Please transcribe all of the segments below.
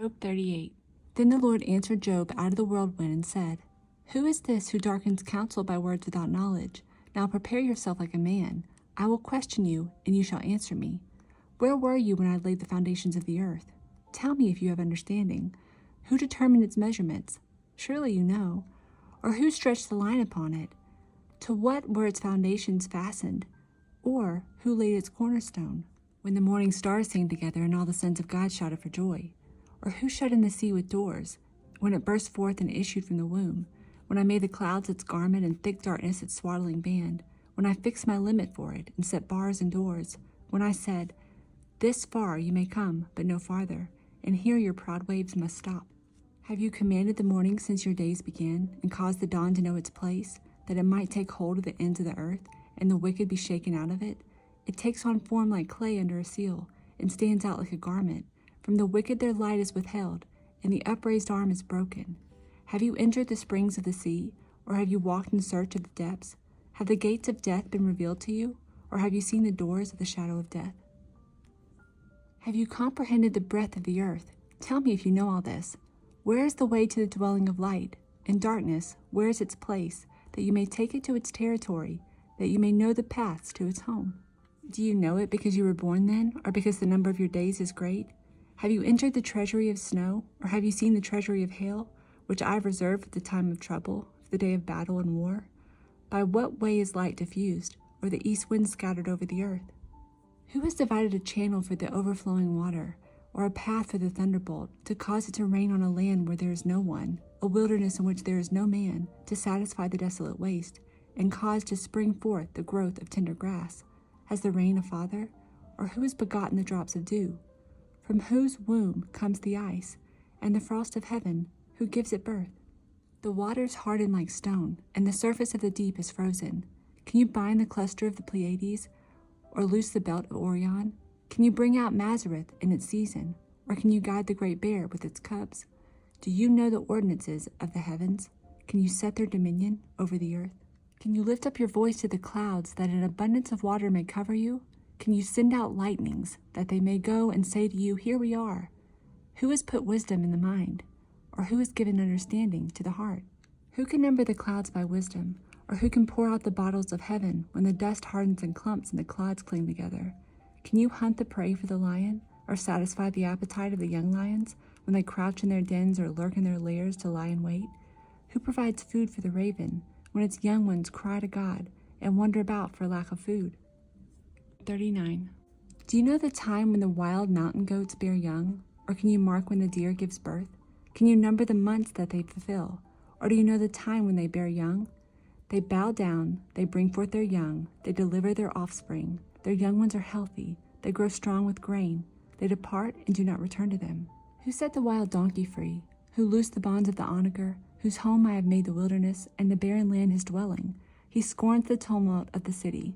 Job 38. Then the Lord answered Job out of the whirlwind and said, Who is this who darkens counsel by words without knowledge? Now prepare yourself like a man. I will question you, and you shall answer me. Where were you when I laid the foundations of the earth? Tell me if you have understanding. Who determined its measurements? Surely you know. Or who stretched the line upon it? To what were its foundations fastened? Or who laid its cornerstone? When the morning stars sang together and all the sons of God shouted for joy? Or who shut in the sea with doors, when it burst forth and issued from the womb? When I made the clouds its garment and thick darkness its swaddling band? When I fixed my limit for it and set bars and doors? When I said, This far you may come, but no farther, and here your proud waves must stop? Have you commanded the morning since your days began, and caused the dawn to know its place, that it might take hold of the ends of the earth, and the wicked be shaken out of it? It takes on form like clay under a seal, and stands out like a garment. From the wicked their light is withheld, and the upraised arm is broken. Have you entered the springs of the sea, or have you walked in search of the depths? Have the gates of death been revealed to you, or have you seen the doors of the shadow of death? Have you comprehended the breadth of the earth? Tell me if you know all this. Where is the way to the dwelling of light? In darkness, where is its place, that you may take it to its territory, that you may know the paths to its home? Do you know it because you were born then, or because the number of your days is great? Have you entered the treasury of snow, or have you seen the treasury of hail, which I have reserved for the time of trouble, for the day of battle and war? By what way is light diffused, or the east wind scattered over the earth? Who has divided a channel for the overflowing water, or a path for the thunderbolt, to cause it to rain on a land where there is no one, a wilderness in which there is no man, to satisfy the desolate waste, and cause to spring forth the growth of tender grass? Has the rain a father, or who has begotten the drops of dew? From whose womb comes the ice, and the frost of heaven, who gives it birth? The waters harden like stone, and the surface of the deep is frozen. Can you bind the cluster of the Pleiades, or loose the belt of Orion? Can you bring out Mazareth in its season, or can you guide the great bear with its cubs? Do you know the ordinances of the heavens? Can you set their dominion over the earth? Can you lift up your voice to the clouds, that an abundance of water may cover you? Can you send out lightnings, that they may go and say to you, Here we are? Who has put wisdom in the mind, or who has given understanding to the heart? Who can number the clouds by wisdom, or who can pour out the bottles of heaven when the dust hardens in clumps and the clods cling together? Can you hunt the prey for the lion, or satisfy the appetite of the young lions when they crouch in their dens or lurk in their lairs to lie in wait? Who provides food for the raven when its young ones cry to God and wander about for lack of food? 39. Do you know the time when the wild mountain goats bear young? Or can you mark when the deer gives birth? Can you number the months that they fulfill? Or do you know the time when they bear young? They bow down, they bring forth their young, they deliver their offspring. Their young ones are healthy, they grow strong with grain. They depart and do not return to them. Who set the wild donkey free? Who loosed the bonds of the onager? Whose home I have made the wilderness, and the barren land his dwelling? He scorns the tumult of the city.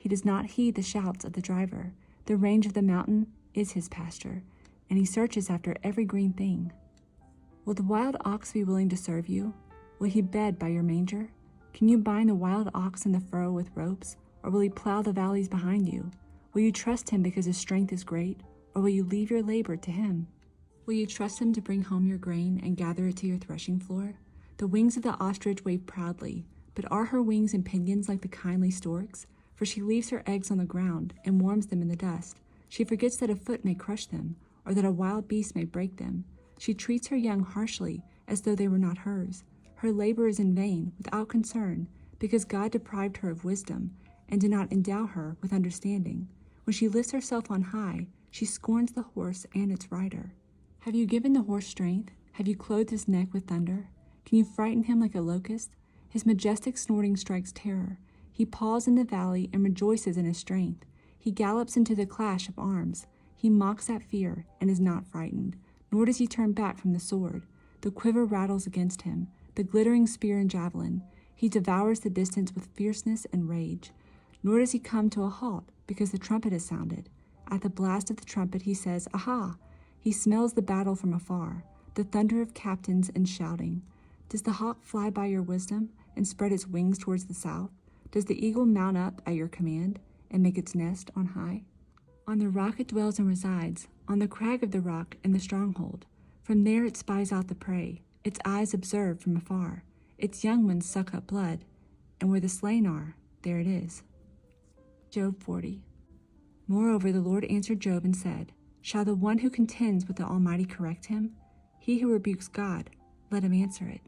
He does not heed the shouts of the driver. The range of the mountain is his pasture, and he searches after every green thing. Will the wild ox be willing to serve you? Will he bed by your manger? Can you bind the wild ox in the furrow with ropes, or will he plow the valleys behind you? Will you trust him because his strength is great, or will you leave your labor to him? Will you trust him to bring home your grain and gather it to your threshing floor? The wings of the ostrich wave proudly, but are her wings and pinions like the kindly stork's? For she leaves her eggs on the ground and warms them in the dust. She forgets that a foot may crush them, or that a wild beast may break them. She treats her young harshly, as though they were not hers. Her labor is in vain, without concern, because God deprived her of wisdom, and did not endow her with understanding. When she lifts herself on high, she scorns the horse and its rider. Have you given the horse strength? Have you clothed his neck with thunder? Can you frighten him like a locust? His majestic snorting strikes terror. He paws in the valley and rejoices in his strength. He gallops into the clash of arms. He mocks at fear and is not frightened, nor does he turn back from the sword. The quiver rattles against him, the glittering spear and javelin. He devours the distance with fierceness and rage. Nor does he come to a halt, because the trumpet has sounded. At the blast of the trumpet he says, Aha! He smells the battle from afar, the thunder of captains and shouting. Does the hawk fly by your wisdom and spread its wings towards the south? Does the eagle mount up at your command and make its nest on high? On the rock it dwells and resides, on the crag of the rock in the stronghold. From there it spies out the prey. Its eyes observe from afar. Its young ones suck up blood, and where the slain are, there it is. Job 40. Moreover, the Lord answered Job and said, Shall the one who contends with the Almighty correct him? He who rebukes God, let him answer it.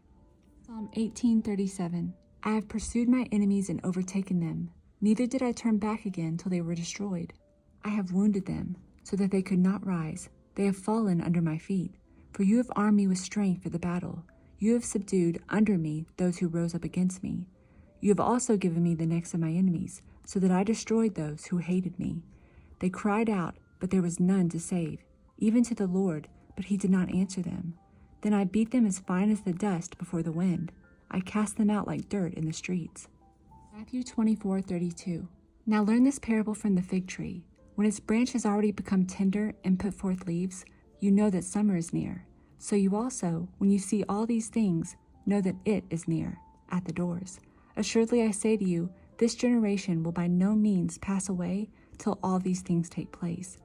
Psalm 18:37. I have pursued my enemies and overtaken them. Neither did I turn back again till they were destroyed. I have wounded them, so that they could not rise. They have fallen under my feet. For you have armed me with strength for the battle. You have subdued under me those who rose up against me. You have also given me the necks of my enemies, so that I destroyed those who hated me. They cried out, but there was none to save, even to the Lord, but he did not answer them. Then I beat them as fine as the dust before the wind. I cast them out like dirt in the streets. Matthew 24:32. Now learn this parable from the fig tree. When its branch has already become tender and put forth leaves, you know that summer is near. So you also, when you see all these things, know that it is near, at the doors. Assuredly I say to you, this generation will by no means pass away till all these things take place.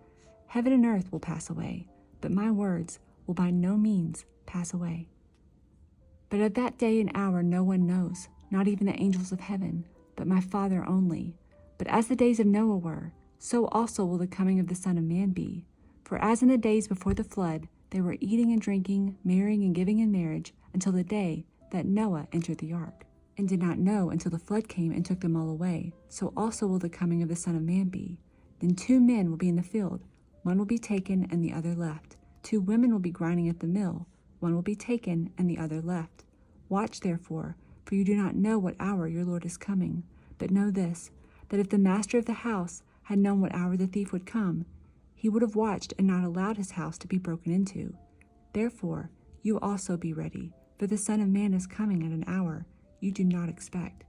Heaven and earth will pass away, but my words will by no means pass away. But of that day and hour no one knows, not even the angels of heaven, but my Father only. But as the days of Noah were, so also will the coming of the Son of Man be. For as in the days before the flood, they were eating and drinking, marrying and giving in marriage, until the day that Noah entered the ark, and did not know until the flood came and took them all away, so also will the coming of the Son of Man be. Then 2 men will be in the field, one will be taken and the other left. 2 women will be grinding at the mill, one will be taken and the other left. Watch therefore, for you do not know what hour your Lord is coming. But know this, that if the master of the house had known what hour the thief would come, he would have watched and not allowed his house to be broken into. Therefore, you also be ready, for the Son of Man is coming at an hour you do not expect.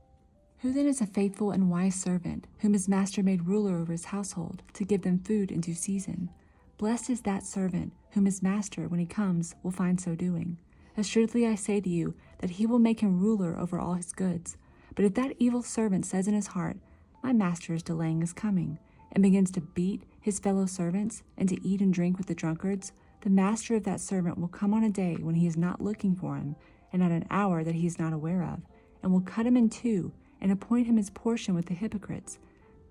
Who then is a faithful and wise servant, whom his master made ruler over his household, to give them food in due season? Blessed is that servant, whom his master, when he comes, will find so doing. Assuredly I say to you, that he will make him ruler over all his goods. But if that evil servant says in his heart, My master is delaying his coming, and begins to beat his fellow servants, and to eat and drink with the drunkards, the master of that servant will come on a day when he is not looking for him, and at an hour that he is not aware of, and will cut him in two, and appoint him his portion with the hypocrites.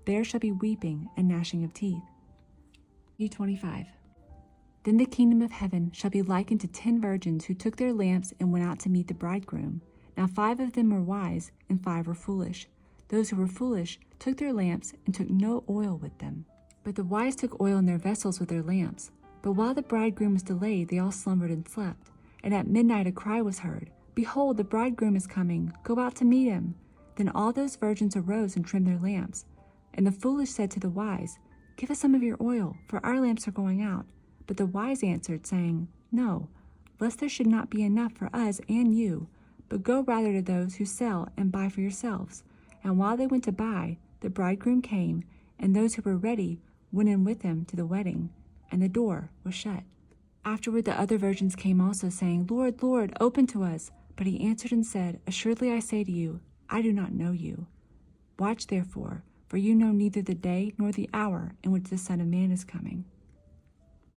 There shall be weeping and gnashing of teeth. Matthew 25. Then the kingdom of heaven shall be likened to 10 virgins who took their lamps and went out to meet the bridegroom. Now 5 of them were wise, and 5 were foolish. Those who were foolish took their lamps and took no oil with them. But the wise took oil in their vessels with their lamps. But while the bridegroom was delayed, they all slumbered and slept. And at midnight a cry was heard, Behold, the bridegroom is coming, go out to meet him. Then all those virgins arose and trimmed their lamps. And the foolish said to the wise, Give us some of your oil, for our lamps are going out. But the wise answered, saying, No, lest there should not be enough for us and you, but go rather to those who sell and buy for yourselves. And while they went to buy, the bridegroom came, and those who were ready went in with him to the wedding, and the door was shut. Afterward the other virgins came also, saying, Lord, Lord, open to us. But he answered and said, Assuredly I say to you, I do not know you. Watch therefore, for you know neither the day nor the hour in which the Son of Man is coming.